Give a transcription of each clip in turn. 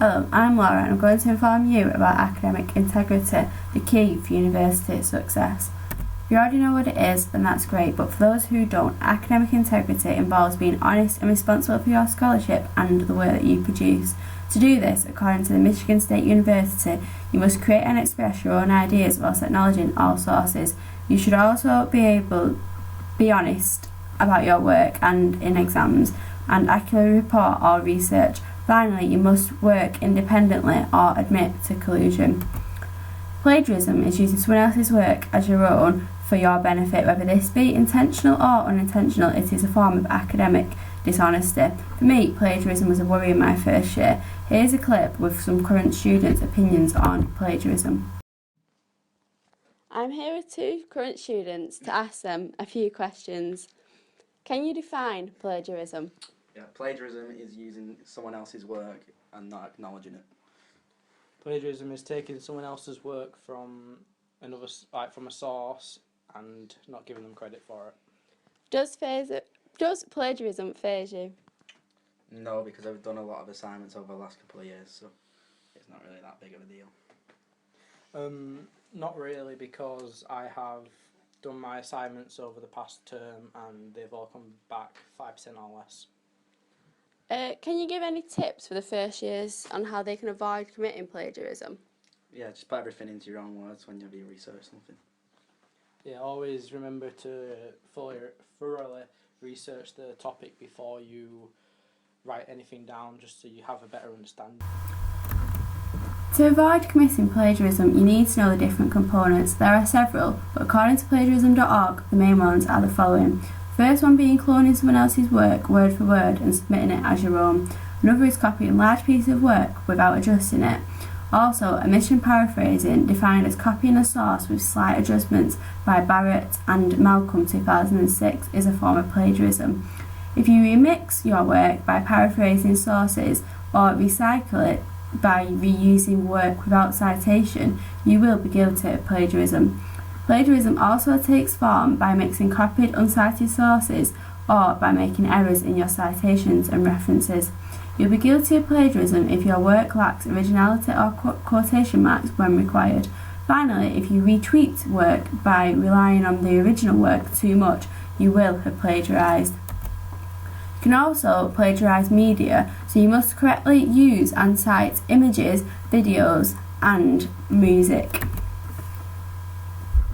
Hello, I'm Laura and I'm going to inform you about academic integrity, the key for university success. If you already know what it is, then that's great, but for those who don't, academic integrity involves being honest and responsible for your scholarship and the work that you produce. To do this, according to the Michigan State University, you must create and express your own ideas whilst acknowledging all sources. You should also be honest about your work and in exams, and accurately report all research. Finally, you must work independently or admit to collusion. Plagiarism is using someone else's work as your own for your benefit, whether this be intentional or unintentional. It is a form of academic dishonesty. For me, plagiarism was a worry in my first year. Here's a clip with some current students' opinions on plagiarism. I'm here with two current students to ask them a few questions. Can you define plagiarism? Yeah, plagiarism is using someone else's work and not acknowledging it. Plagiarism is taking someone else's work from from a source and not giving them credit for it. Does plagiarism faze you? No, because I've done a lot of assignments over the last couple of years, so it's not really that big of a deal. Not really, because I have done my assignments over the past term and they've all come back 5% or less. Can you give any tips for the first years on how they can avoid committing plagiarism? Yeah, just put everything into your own words when you do research something. Yeah, always remember to thoroughly research the topic before you write anything down, just so you have a better understanding. To avoid committing plagiarism, you need to know the different components. There are several, but according to plagiarism.org, the main ones are the following. First one being cloning someone else's work word for word and submitting it as your own. Another is copying large pieces of work without adjusting it. Also, omission paraphrasing, defined as copying a source with slight adjustments by Barrett and Malcolm 2006, is a form of plagiarism. If you remix your work by paraphrasing sources or recycle it by reusing work without citation, you will be guilty of plagiarism. Plagiarism also takes form by mixing copied uncited sources or by making errors in your citations and references. You'll be guilty of plagiarism if your work lacks originality or quotation marks when required. Finally, if you retweet work by relying on the original work too much, you will have plagiarised. You can also plagiarise media, so you must correctly use and cite images, videos, and music.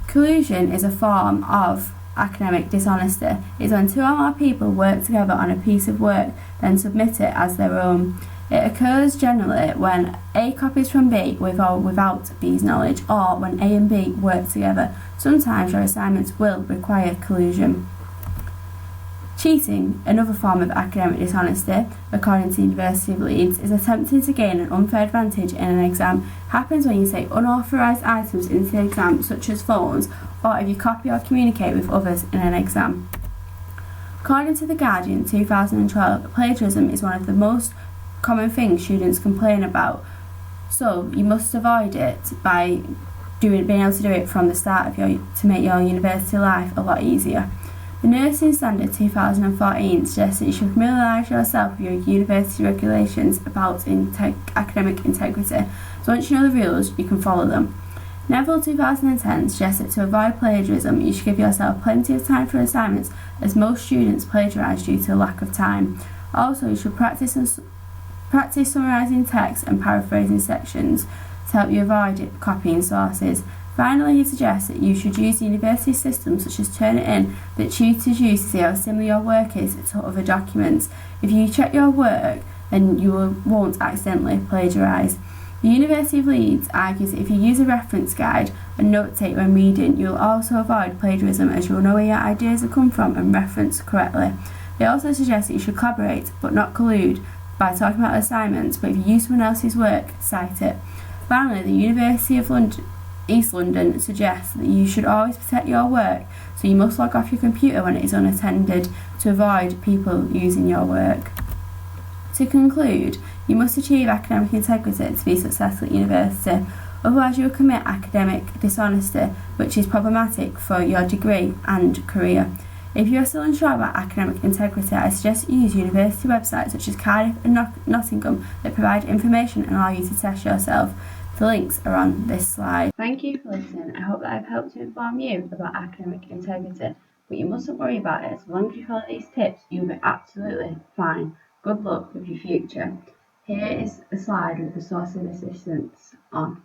Collusion is a form of academic dishonesty. It's when two or more people work together on a piece of work, then submit it as their own. It occurs generally when A copies from B with or without B's knowledge, or when A and B work together. Sometimes your assignments will require collusion. Cheating, another form of academic dishonesty, according to the University of Leeds, is attempting to gain an unfair advantage in an exam. Happens when you take unauthorised items into the exam, such as phones, or if you copy or communicate with others in an exam. According to The Guardian 2012, plagiarism is one of the most common things students complain about, so you must avoid it by being able to do it from the start to make your university life a lot easier. The Nursing Standard 2014 suggests that you should familiarise yourself with your university regulations about academic integrity, so once you know the rules, you can follow them. Neville 2010 suggests that to avoid plagiarism, you should give yourself plenty of time for assignments, as most students plagiarise due to lack of time. Also, you should practice summarising text and paraphrasing sections to help you avoid copying sources. Finally, he suggests that you should use university systems such as Turnitin that tutors use to see how similar your work is to other documents. If you check your work, then you won't accidentally plagiarise. The University of Leeds argues that if you use a reference guide and note take when reading, you will also avoid plagiarism, as you will know where your ideas have come from and reference correctly. They also suggest that you should collaborate but not collude by talking about assignments, but if you use someone else's work, cite it. Finally, the University of East London suggests that you should always protect your work, so you must log off your computer when it is unattended to avoid people using your work. To conclude, you must achieve academic integrity to be successful at university, otherwise you will commit academic dishonesty, which is problematic for your degree and career. If you are still unsure about academic integrity, I suggest you use university websites such as Cardiff and Nottingham that provide information and allow you to test yourself. The links are on this slide. Thank you for listening. I hope that I've helped to inform you about academic integrity, but you mustn't worry about it. As long as you follow these tips, you'll be absolutely fine. Good luck with your future. Here is a slide with the source of assistance on.